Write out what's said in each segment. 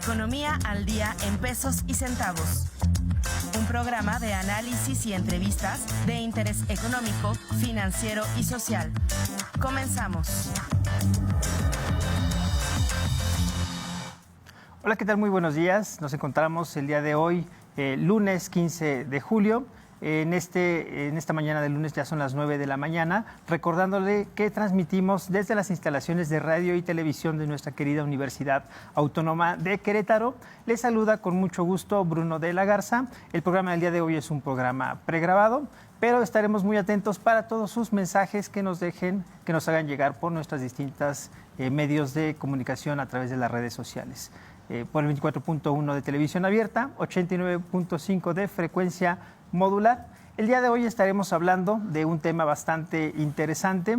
Economía al día en pesos y centavos. Un programa de análisis y entrevistas de interés económico, financiero y social. Comenzamos. Hola, ¿qué tal? Muy buenos días. Nos encontramos el día de hoy, lunes 15 de julio. En esta mañana de lunes ya son las 9 de la mañana, recordándole que transmitimos desde las instalaciones de radio y televisión de nuestra querida Universidad Autónoma de Querétaro. Les saluda con mucho gusto Bruno de la Garza. El programa del día de hoy es un programa pregrabado, pero estaremos muy atentos para todos sus mensajes que nos dejen, que nos hagan llegar por nuestras distintas medios de comunicación a través de las redes sociales. Por el 24.1 de televisión abierta, 89.5 de frecuencia modular. El día de hoy estaremos hablando de un tema bastante interesante,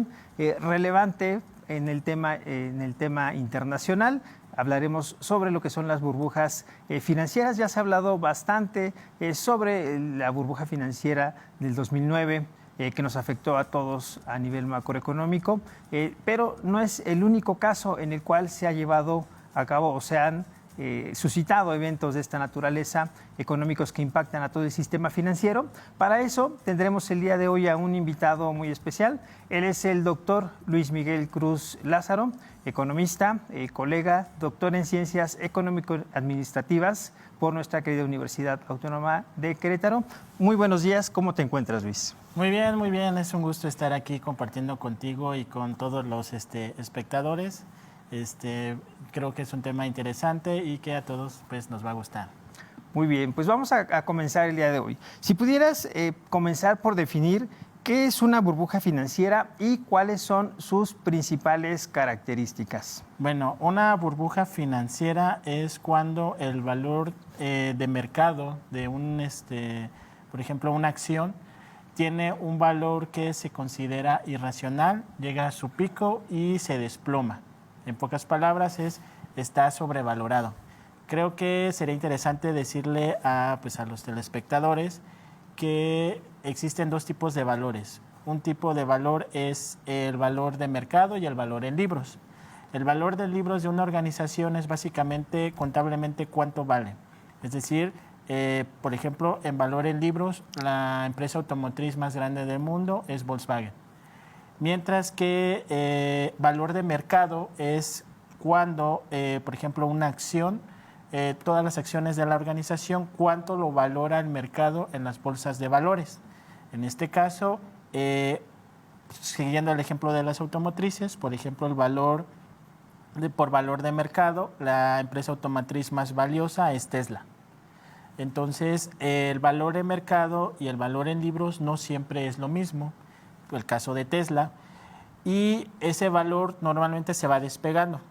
relevante en el tema internacional. Hablaremos sobre lo que son las burbujas financieras. Ya se ha hablado bastante sobre la burbuja financiera del 2009, que nos afectó a todos a nivel macroeconómico, pero no es el único caso en el cual se ha llevado a cabo o se han suscitado eventos de esta naturaleza económicos que impactan a todo el sistema financiero. Para eso tendremos el día de hoy a un invitado muy especial. Él es el doctor Luis Miguel Cruz Lázaro, economista, colega, doctor en Ciencias Económico-Administrativas por nuestra querida Universidad Autónoma de Querétaro. Muy buenos días, ¿cómo te encuentras, Luis? Muy bien, es un gusto estar aquí compartiendo contigo y con todos los espectadores. Creo que es un tema interesante y que a todos pues, nos va a gustar. Muy bien, pues vamos a comenzar el día de hoy. Si pudieras comenzar por definir qué es una burbuja financiera y cuáles son sus principales características. Bueno, una burbuja financiera es cuando el valor de mercado de por ejemplo, una acción tiene un valor que se considera irracional, llega a su pico y se desploma. En pocas palabras, está sobrevalorado. Creo que sería interesante decirle a los telespectadores que existen dos tipos de valores. Un tipo de valor es el valor de mercado y el valor en libros. El valor de libros de una organización es básicamente contablemente cuánto vale. Es decir, por ejemplo, en valor en libros, la empresa automotriz más grande del mundo es Volkswagen. Mientras que valor de mercado es cuando, por ejemplo, una acción, todas las acciones de la organización, cuánto lo valora el mercado en las bolsas de valores. En este caso, siguiendo el ejemplo de las automotrices, por ejemplo, por valor de mercado, la empresa automotriz más valiosa es Tesla. Entonces, el valor de mercado y el valor en libros no siempre es lo mismo. El caso de Tesla, y ese valor normalmente se va despegando.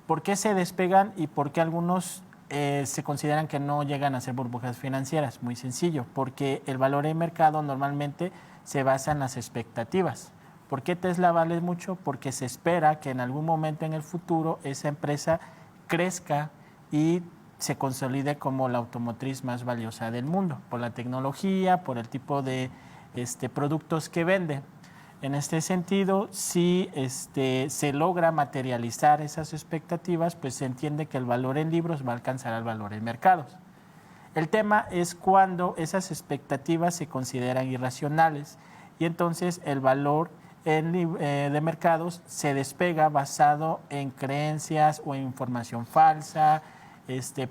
¿Por qué se despegan y por qué algunos se consideran que no llegan a ser burbujas financieras? Muy sencillo, porque el valor de mercado normalmente se basa en las expectativas. ¿Por qué Tesla vale mucho? Porque se espera que en algún momento en el futuro esa empresa crezca y se consolide como la automotriz más valiosa del mundo, por la tecnología, por el tipo de productos que vende. En este sentido, si se logra materializar esas expectativas, pues se entiende que el valor en libros va a alcanzar al valor en mercados. El tema es cuando esas expectativas se consideran irracionales y entonces el valor de mercados se despega basado en creencias o en información falsa,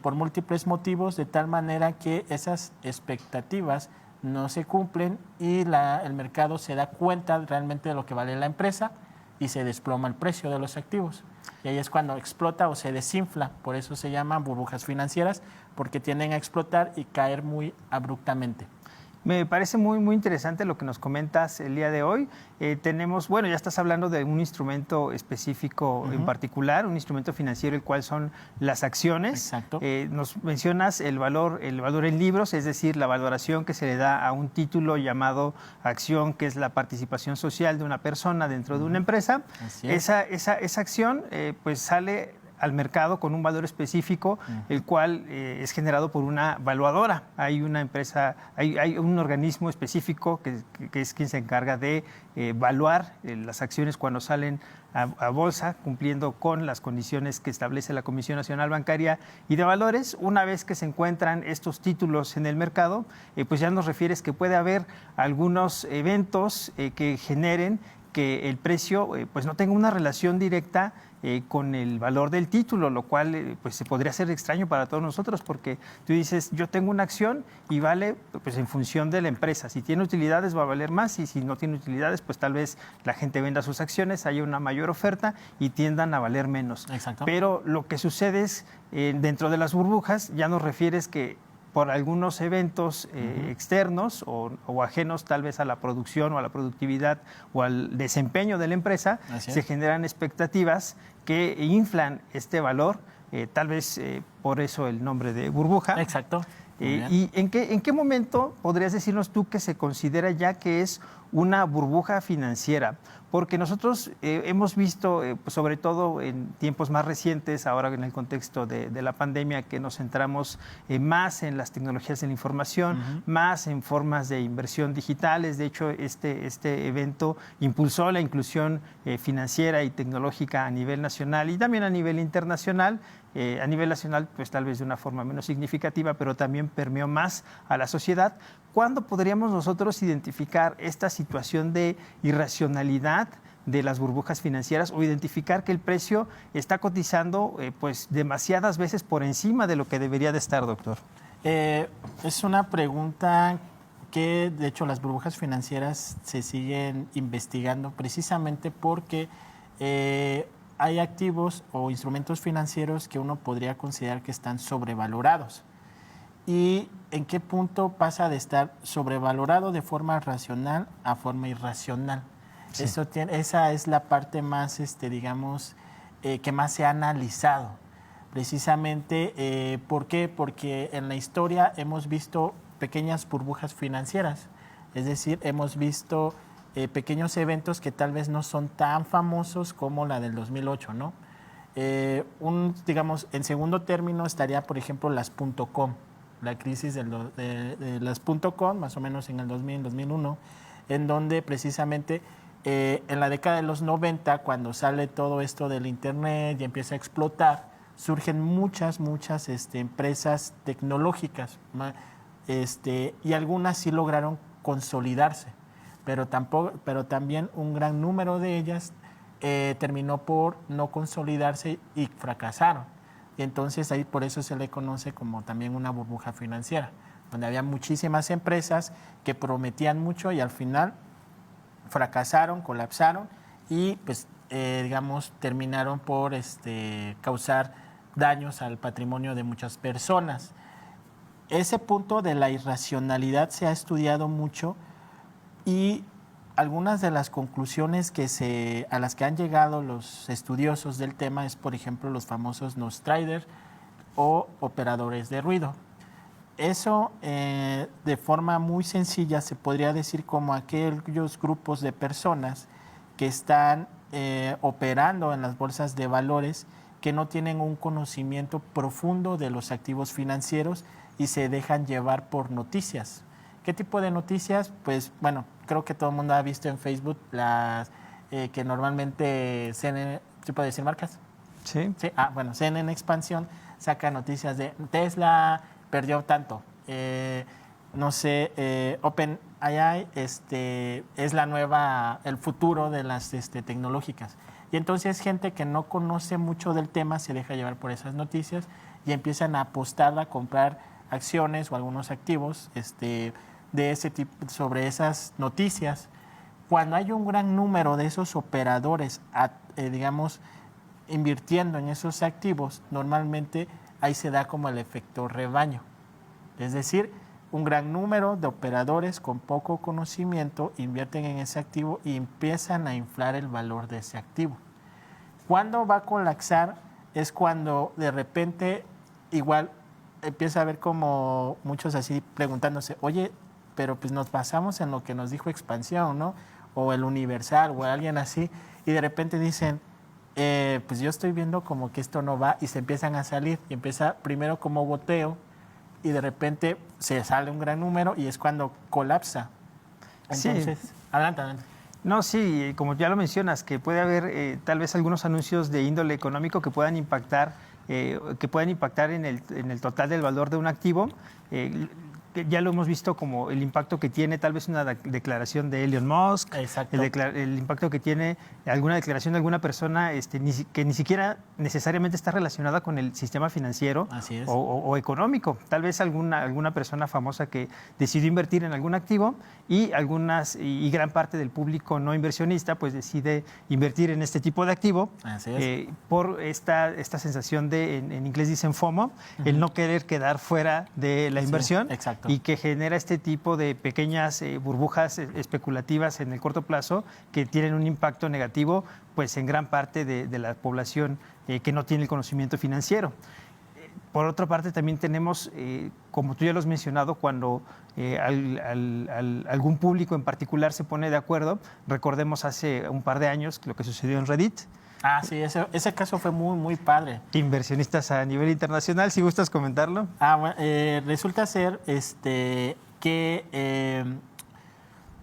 por múltiples motivos, de tal manera que esas expectativas no se cumplen y el mercado se da cuenta realmente de lo que vale la empresa y se desploma el precio de los activos. Y ahí es cuando explota o se desinfla. Por eso se llaman burbujas financieras, porque tienden a explotar y caer muy abruptamente. Me parece muy, muy interesante lo que nos comentas el día de hoy. Ya estás hablando de un instrumento específico en particular, un instrumento financiero, el cual son las acciones. Exacto. Nos mencionas el valor en libros, es decir, la valoración que se le da a un título llamado acción, que es la participación social de una persona dentro de una empresa. Así es. Esa acción pues sale al mercado con un valor específico, el cual es generado por una valuadora. Hay una empresa, hay un organismo específico que es quien se encarga de evaluar las acciones cuando salen a bolsa, cumpliendo con las condiciones que establece la Comisión Nacional Bancaria y de Valores. Una vez que se encuentran estos títulos en el mercado, pues ya nos refieres que puede haber algunos eventos que generen que el precio pues no tenga una relación directa con el valor del título, lo cual pues se podría hacer extraño para todos nosotros, porque tú dices, yo tengo una acción y vale pues en función de la empresa. Si tiene utilidades va a valer más, y si no tiene utilidades, pues tal vez la gente venda sus acciones, haya una mayor oferta y tiendan a valer menos. Exacto. Pero lo que sucede es, dentro de las burbujas, ya nos refieres que por algunos eventos externos o ajenos tal vez a la producción o a la productividad o al desempeño de la empresa, se generan expectativas que inflan este valor, tal vez por eso el nombre de burbuja. Exacto. ¿Y en qué momento podrías decirnos tú que se considera ya que es una burbuja financiera? Porque nosotros hemos visto, sobre todo en tiempos más recientes, ahora en el contexto de la pandemia, que nos centramos más en las tecnologías de la información, más en formas de inversión digitales. De hecho, este evento impulsó la inclusión financiera y tecnológica a nivel nacional y también a nivel internacional. A nivel nacional, pues tal vez de una forma menos significativa, pero también permeó más a la sociedad. ¿Cuándo podríamos nosotros identificar esta situación de irracionalidad de las burbujas financieras o identificar que el precio está cotizando pues demasiadas veces por encima de lo que debería de estar, doctor? Es una pregunta que, de hecho, las burbujas financieras se siguen investigando precisamente porque hay activos o instrumentos financieros que uno podría considerar que están sobrevalorados. ¿Y en qué punto pasa de estar sobrevalorado de forma racional a forma irracional? Sí. Esa es la parte más, digamos, que más se ha analizado. Precisamente, ¿por qué? Porque en la historia hemos visto pequeñas burbujas financieras. Es decir, hemos visto pequeños eventos que tal vez no son tan famosos como la del 2008, ¿no? Digamos, en segundo término estaría, por ejemplo, las .com. La crisis de las .com, más o menos en el 2000, 2001, en donde precisamente en la década de los 90, cuando sale todo esto del Internet y empieza a explotar, surgen muchas empresas tecnológicas, y algunas sí lograron consolidarse, pero también un gran número de ellas terminó por no consolidarse y fracasaron. Y entonces ahí por eso se le conoce como también una burbuja financiera, donde había muchísimas empresas que prometían mucho y al final fracasaron, colapsaron y pues digamos terminaron por causar daños al patrimonio de muchas personas. Ese punto de la irracionalidad se ha estudiado mucho y algunas de las conclusiones a las que han llegado los estudiosos del tema es, por ejemplo, los famosos nose traders o operadores de ruido. Eso, de forma muy sencilla, se podría decir como aquellos grupos de personas que están operando en las bolsas de valores que no tienen un conocimiento profundo de los activos financieros y se dejan llevar por noticias. ¿Qué tipo de noticias? Pues, bueno, creo que todo el mundo ha visto en Facebook las que normalmente CNN, ¿se puede decir marcas? Sí. Sí. Bueno, CNN Expansión saca noticias de Tesla perdió tanto. No sé, OpenAI es el futuro de las tecnológicas. Y entonces gente que no conoce mucho del tema se deja llevar por esas noticias y empiezan a apostar, a comprar acciones o algunos activos de ese tipo, sobre esas noticias. Cuando hay un gran número de esos operadores, digamos, invirtiendo en esos activos, normalmente ahí se da como el efecto rebaño. Es decir, un gran número de operadores con poco conocimiento invierten en ese activo y empiezan a inflar el valor de ese activo. ¿Cuándo va a colapsar? Es cuando de repente igual empieza a ver como muchos así preguntándose, oye, pero pues nos basamos en lo que nos dijo Expansión, ¿no? O el Universal o alguien así, y de repente dicen, pues yo estoy viendo como que esto no va y se empiezan a salir. Y empieza primero como boteo y de repente se sale un gran número y es cuando colapsa. Entonces, Sí. adelante. No, sí, como ya lo mencionas, que puede haber tal vez algunos anuncios de índole económico que puedan impactar en el total del valor de un activo. Que ya lo hemos visto como el impacto que tiene tal vez una declaración de Elon Musk, Exacto. el impacto que tiene alguna declaración de alguna persona que ni siquiera necesariamente está relacionada con el sistema financiero Así es. o económico. Tal vez alguna persona famosa que decidió invertir en algún activo y gran parte del público no inversionista pues decide invertir en este tipo de activo. Así es. Por esta sensación de, en inglés dicen FOMO, el no querer quedar fuera de la inversión. Exacto. Y que genera este tipo de pequeñas burbujas especulativas en el corto plazo que tienen un impacto negativo pues en gran parte de la población que no tiene el conocimiento financiero. Por otra parte, también tenemos, como tú ya lo has mencionado, cuando algún público en particular se pone de acuerdo. Recordemos hace un par de años lo que sucedió en Reddit. Ah, sí, ese caso fue muy, muy padre. Inversionistas a nivel internacional, si gustas comentarlo. Bueno, resulta ser que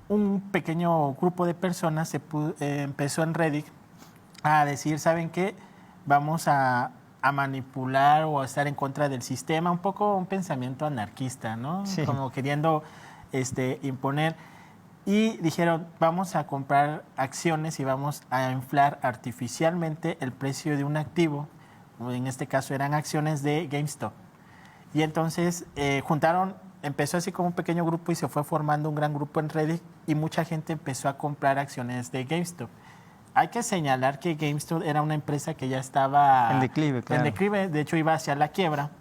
un pequeño grupo de personas empezó en Reddit a decir, ¿saben qué? Vamos a manipular o a estar en contra del sistema, un poco un pensamiento anarquista, ¿no? Sí. Como queriendo imponer. Y dijeron, vamos a comprar acciones y vamos a inflar artificialmente el precio de un activo. En este caso eran acciones de GameStop. Y entonces empezó así como un pequeño grupo y se fue formando un gran grupo en Reddit y mucha gente empezó a comprar acciones de GameStop. Hay que señalar que GameStop era una empresa que ya estaba en declive, claro. En declive, de hecho iba hacia la quiebra.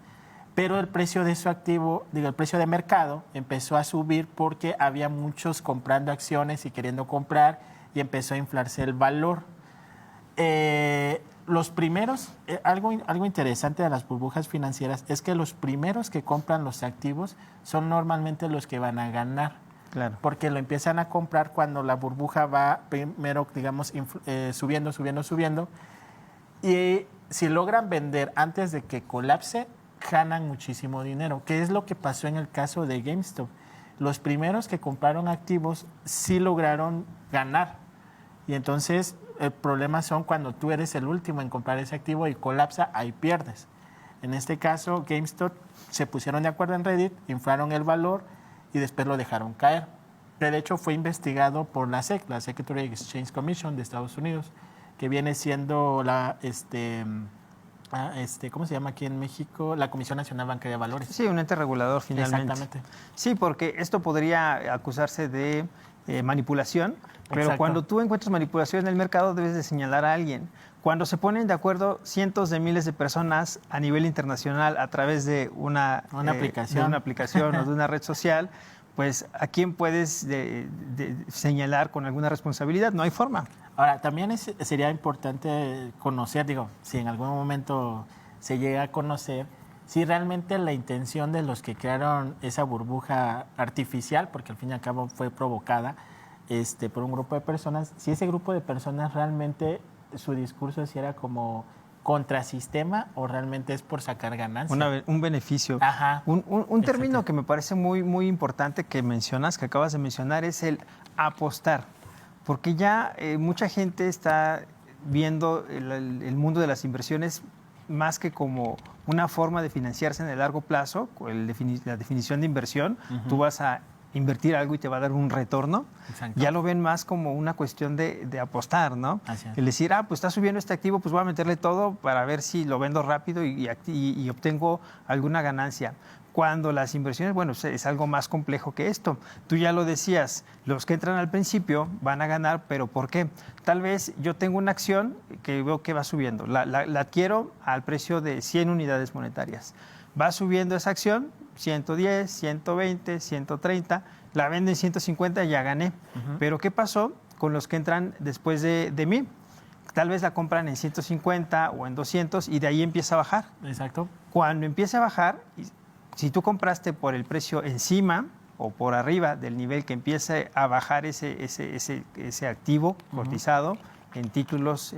Pero el precio de su activo, el precio de mercado empezó a subir porque había muchos comprando acciones y queriendo comprar y empezó a inflarse el valor. Los primeros, algo interesante de las burbujas financieras es que los primeros que compran los activos son normalmente los que van a ganar. Claro. Porque lo empiezan a comprar cuando la burbuja va primero, digamos, subiendo. Y si logran vender antes de que colapse, ganan muchísimo dinero. ¿Qué es lo que pasó en el caso de GameStop? Los primeros que compraron activos sí lograron ganar. Y entonces el problema son cuando tú eres el último en comprar ese activo y colapsa, ahí pierdes. En este caso, GameStop se pusieron de acuerdo en Reddit, inflaron el valor y después lo dejaron caer. Que de hecho fue investigado por la SEC, la Securities Exchange Commission de Estados Unidos, que viene siendo la ¿cómo se llama aquí en México? La Comisión Nacional Bancaria de Valores. Sí, un ente regulador finalmente. Exactamente. Sí, porque esto podría acusarse de manipulación, pero Exacto. cuando tú encuentras manipulación en el mercado debes de señalar a alguien. Cuando se ponen de acuerdo cientos de miles de personas a nivel internacional a través de una aplicación o de una red social, pues ¿a quién puedes señalar con alguna responsabilidad? No hay forma. Ahora, también sería importante conocer, si en algún momento se llega a conocer, si realmente la intención de los que crearon esa burbuja artificial, porque al fin y al cabo fue provocada por un grupo de personas, si ese grupo de personas realmente su discurso si era como contrasistema o realmente es por sacar ganancias. Un beneficio. Ajá. Un término que me parece muy, muy importante que acabas de mencionar, es el apostar. Porque ya mucha gente está viendo el mundo de las inversiones más que como una forma de financiarse en el largo plazo, la definición de inversión. Uh-huh. Tú vas a invertir algo y te va a dar un retorno. Exacto. Ya lo ven más como una cuestión de apostar, ¿no? Así es. El decir, pues está subiendo este activo, pues voy a meterle todo para ver si lo vendo rápido y obtengo alguna ganancia. Cuando las inversiones, bueno, es algo más complejo que esto. Tú ya lo decías, los que entran al principio van a ganar, pero ¿por qué? Tal vez yo tengo una acción que veo que va subiendo, la adquiero al precio de 100 unidades monetarias. Va subiendo esa acción, 110, 120, 130, la venden en 150 y ya gané. Uh-huh. Pero ¿qué pasó con los que entran después de mí? Tal vez la compran en 150 o en 200 y de ahí empieza a bajar. Exacto. Cuando empieza a bajar, si tú compraste por el precio encima o por arriba del nivel que empiece a bajar ese activo cotizado, en títulos,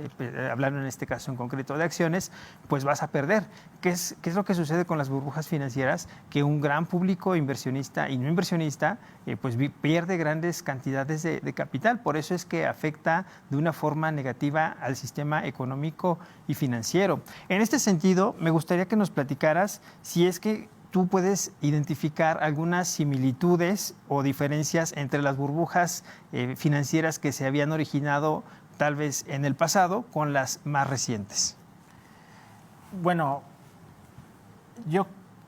hablando en este caso en concreto de acciones, pues vas a perder. ¿Qué es lo que sucede con las burbujas financieras? Que un gran público inversionista y no inversionista pues pierde grandes cantidades de capital. Por eso es que afecta de una forma negativa al sistema económico y financiero. En este sentido, me gustaría que nos platicaras si es que tú puedes identificar algunas similitudes o diferencias entre las burbujas financieras que se habían originado tal vez en el pasado con las más recientes. Bueno, yo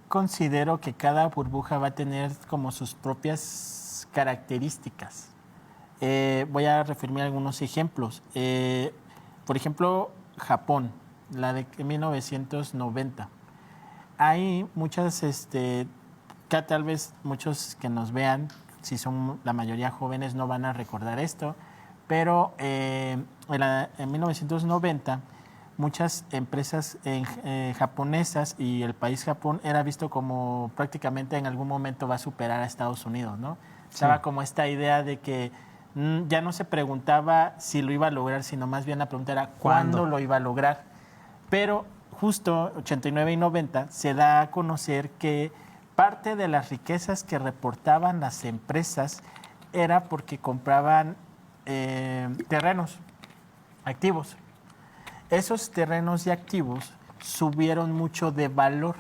considero que cada burbuja va a tener como sus propias características. Voy a referirme a algunos ejemplos. Por ejemplo, Japón, la de 1990. Hay muchas, que tal vez muchos que nos vean, si son la mayoría jóvenes, no van a recordar esto, pero en 1990 muchas empresas japonesas y el país Japón era visto como prácticamente en algún momento va a superar a Estados Unidos, ¿no? Sí. Estaba como esta idea de que ya no se preguntaba si lo iba a lograr, sino más bien la pregunta era ¿cuándo lo iba a lograr? Pero justo 89 y 90 se da a conocer que parte de las riquezas que reportaban las empresas era porque compraban terrenos, activos. Esos terrenos y activos subieron mucho de valor.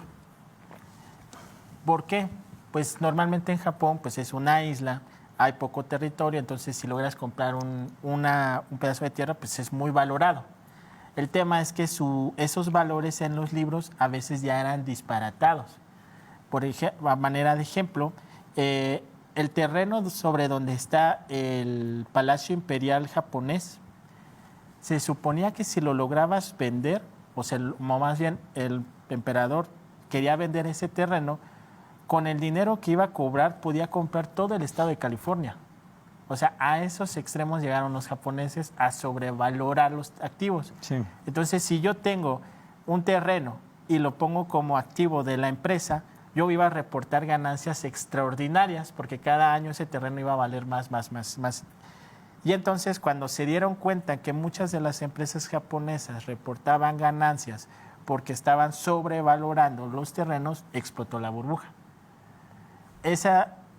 ¿Por qué? Pues normalmente en Japón pues es una isla, hay poco territorio, entonces si logras comprar un pedazo de tierra pues es muy valorado. El tema es que esos valores en los libros a veces ya eran disparatados. Por ejemplo, a manera de ejemplo, el terreno sobre donde está el Palacio Imperial japonés, se suponía que si lo lograbas vender, o sea, más bien el emperador quería vender ese terreno, con el dinero que iba a cobrar podía comprar todo el estado de California. O sea, a esos extremos llegaron los japoneses a sobrevalorar los activos. Sí. Entonces, si yo tengo un terreno y lo pongo como activo de la empresa, yo iba a reportar ganancias extraordinarias porque cada año ese terreno iba a valer más. Y entonces, cuando se dieron cuenta que muchas de las empresas japonesas reportaban ganancias porque estaban sobrevalorando los terrenos, explotó la burbuja.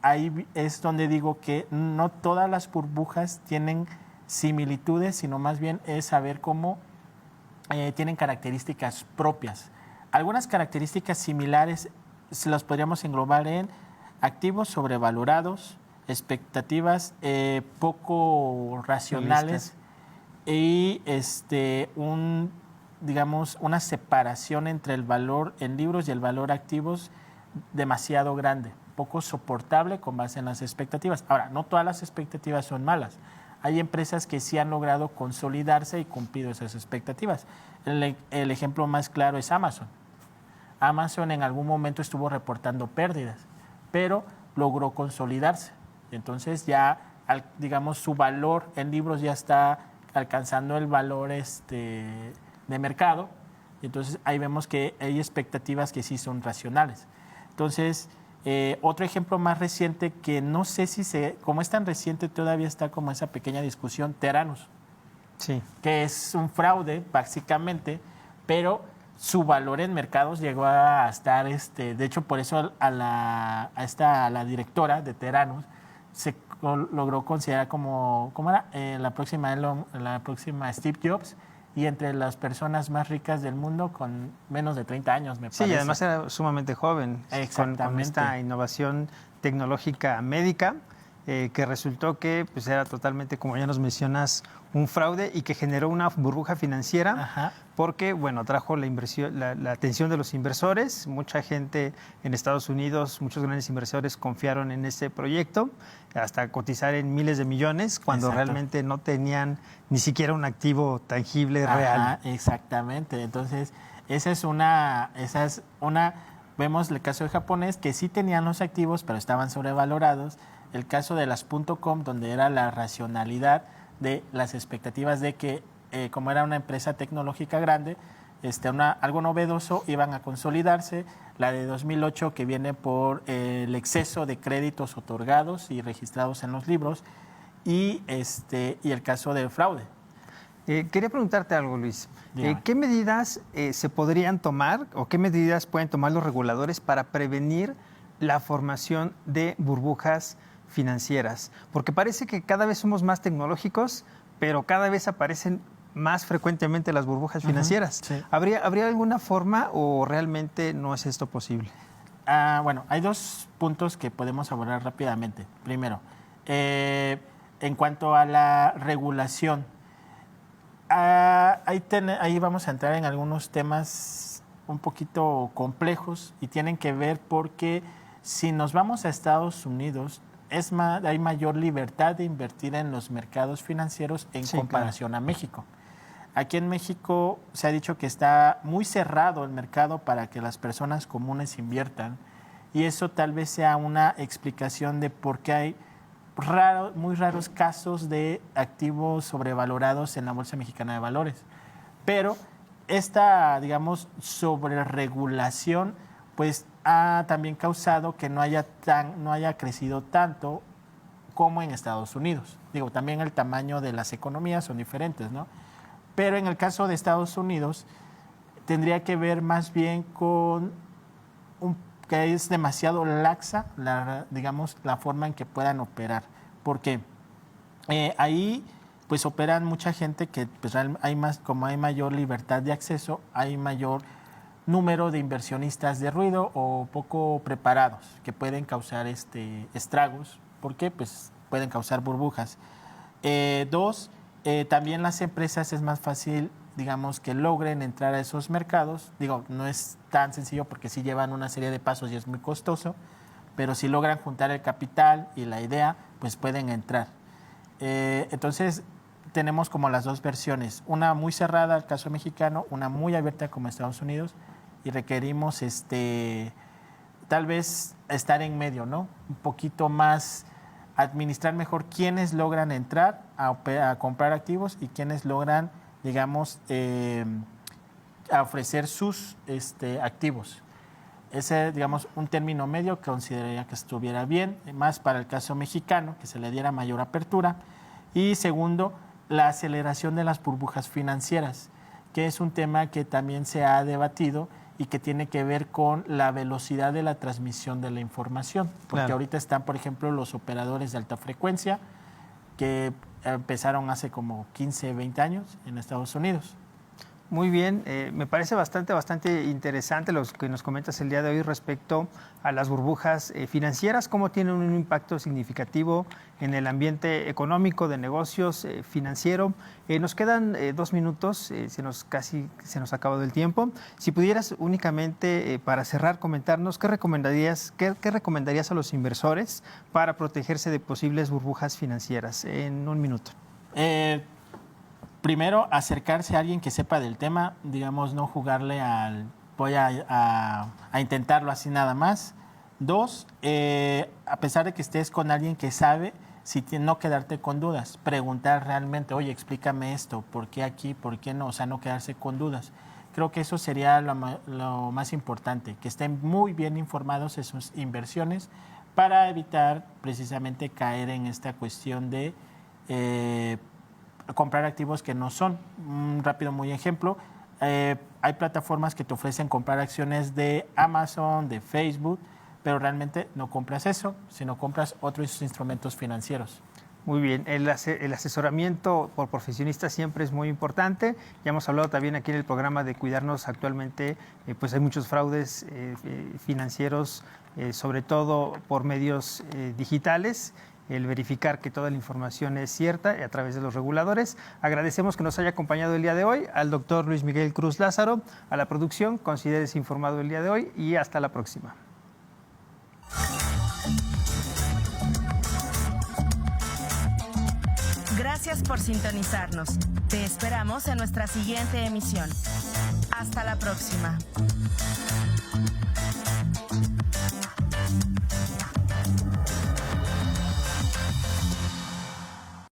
Ahí es donde digo que no todas las burbujas tienen similitudes, sino más bien es saber cómo tienen características propias. Algunas características similares se las podríamos englobar en activos sobrevalorados, expectativas poco racionales y una separación entre el valor en libros y el valor activos demasiado grande, poco soportable con base en las expectativas. Ahora, no todas las expectativas son malas. Hay empresas que sí han logrado consolidarse y cumplido esas expectativas. El ejemplo más claro es Amazon. Amazon en algún momento estuvo reportando pérdidas, pero logró consolidarse. Entonces ya, su valor en libros ya está alcanzando el valor de mercado. Entonces ahí vemos que hay expectativas que sí son racionales. Entonces, otro ejemplo más reciente que no sé como es tan reciente, todavía está como esa pequeña discusión, Theranos. Sí. Que es un fraude, básicamente, pero su valor en mercados llegó a estar, de hecho, por eso a la directora de Theranos se logró considerar como, ¿cómo era? La próxima Steve Jobs, y entre las personas más ricas del mundo con menos de 30 años, me parece. Sí, y además era sumamente joven, con esta innovación tecnológica médica, que resultó que pues, era totalmente, como ya nos mencionas, un fraude y que generó una burbuja financiera. Ajá. Porque, bueno, trajo la atención de los inversores. Mucha gente en Estados Unidos, muchos grandes inversores confiaron en ese proyecto, hasta cotizar en miles de millones, cuando Exacto. realmente no tenían ni siquiera un activo tangible real. Exactamente. Entonces, esa es una, vemos el caso de japonés, que sí tenían los activos, pero estaban sobrevalorados. El caso de las .com, donde era la racionalidad de las expectativas de que, como era una empresa tecnológica grande, algo novedoso, iban a consolidarse. La de 2008, que viene por el exceso de créditos otorgados y registrados en los libros, y el caso del fraude. Quería preguntarte algo, Luis. Dígame. ¿Qué medidas se podrían tomar o qué medidas pueden tomar los reguladores para prevenir la formación de burbujas financieras? Porque parece que cada vez somos más tecnológicos, pero cada vez aparecen más frecuentemente las burbujas financieras. Sí. ¿Habría alguna forma o realmente no es esto posible? Bueno, hay dos puntos que podemos abordar rápidamente. Primero, en cuanto a la regulación, ahí vamos a entrar en algunos temas un poquito complejos y tienen que ver porque si nos vamos a Estados Unidos, hay mayor libertad de invertir en los mercados financieros en comparación a México. Aquí en México se ha dicho que está muy cerrado el mercado para que las personas comunes inviertan y eso tal vez sea una explicación de por qué hay muy raros casos de activos sobrevalorados en la Bolsa Mexicana de Valores. Pero esta, digamos, sobreregulación pues ha también causado que no haya crecido tanto como en Estados Unidos. Digo, también el tamaño de las economías son diferentes, ¿no? Pero en el caso de Estados Unidos tendría que ver más bien con que es demasiado laxa, digamos, la forma en que puedan operar. Porque ahí pues operan mucha gente que pues, como hay mayor libertad de acceso, hay mayor número de inversionistas de ruido o poco preparados que pueden causar estragos, porque pues, pueden causar burbujas. Dos, también las empresas es más fácil, digamos, que logren entrar a esos mercados. Digo, no es tan sencillo porque sí llevan una serie de pasos y es muy costoso, pero si logran juntar el capital y la idea, pues pueden entrar. Entonces, tenemos como las dos versiones, una muy cerrada, el caso mexicano, una muy abierta como Estados Unidos, y requerimos tal vez estar en medio, ¿no? Un poquito más, administrar mejor quiénes logran entrar a comprar activos y quiénes logran, digamos, a ofrecer sus activos. Ese, digamos, un término medio que consideraría que estuviera bien, más para el caso mexicano, que se le diera mayor apertura. Y segundo, la aceleración de las burbujas financieras, que es un tema que también se ha debatido y que tiene que ver con la velocidad de la transmisión de la información. Porque Claro. ahorita están, por ejemplo, los operadores de alta frecuencia, que empezaron hace como 15, 20 años en Estados Unidos. Muy bien, me parece bastante interesante lo que nos comentas el día de hoy respecto a las burbujas financieras, cómo tienen un impacto significativo en el ambiente económico, de negocios, financiero. Nos quedan 2 minutos, casi se nos ha acabado el tiempo. Si pudieras únicamente, para cerrar, comentarnos, ¿qué recomendarías a los inversores para protegerse de posibles burbujas financieras? En 1 minuto. Primero, acercarse a alguien que sepa del tema, digamos, no jugarle voy a intentarlo así nada más. 2, a pesar de que estés con alguien que sabe, no quedarte con dudas, preguntar realmente, oye, explícame esto, ¿por qué aquí, por qué no? O sea, no quedarse con dudas. Creo que eso sería lo más importante, que estén muy bien informados en sus inversiones para evitar precisamente caer en esta cuestión de comprar activos que no son. Un rápido muy ejemplo, hay plataformas que te ofrecen comprar acciones de Amazon, de Facebook, pero realmente no compras eso, sino compras otros instrumentos financieros. Muy bien, el asesoramiento por profesionistas siempre es muy importante. Ya hemos hablado también aquí en el programa de cuidarnos actualmente, pues hay muchos fraudes financieros, sobre todo por medios digitales. El verificar que toda la información es cierta a través de los reguladores. Agradecemos que nos haya acompañado el día de hoy al doctor Luis Miguel Cruz Lázaro, a la producción, considérese informado el día de hoy y hasta la próxima. Gracias por sintonizarnos. Te esperamos en nuestra siguiente emisión. Hasta la próxima.